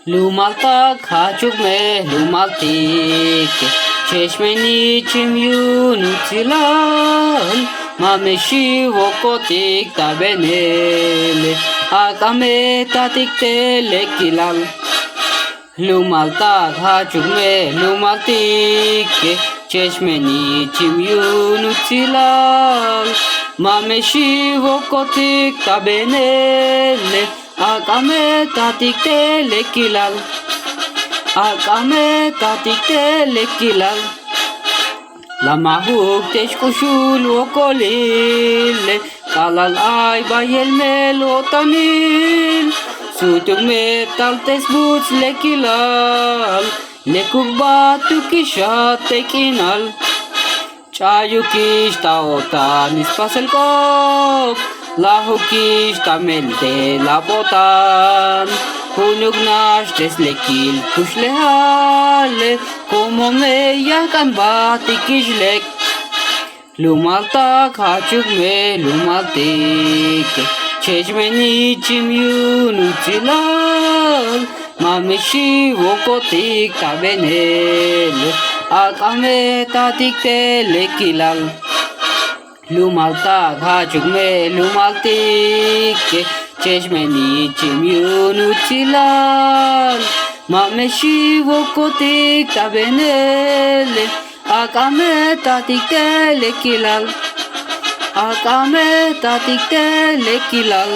Lumalta kachuk me lumaltik Çeşmeni çimyun utilal Mameşi vokotik tabenele Akame tatik telekilal Lumalta kachuk me lumaltik Çeşmeni çimyun utilal Mameşi vokotik tabenele Akame tatik telekilal Akame tatik telekilal Lamahuk teşkushul okolil Kalal ay bayelmel otanil Sutuk me taltes buts lekilal Lekuk batu kisha tekinal Çayukiş ta otan ispasel kop Lahukiş ta melte la botan Hunugnaş deslekil kuşlehale Como me yakan batikişlek Lumalta kaçuk me lumaltik Çeşmeni çimyun utilal Mameşi vokotik tabenel Akame tatik telekilal Lumalta kaçuk me lumaltik Çeşmeni çimyun utilal Mameşi vokotik tabenel Akame tatik telekilal Akame tatik telekilal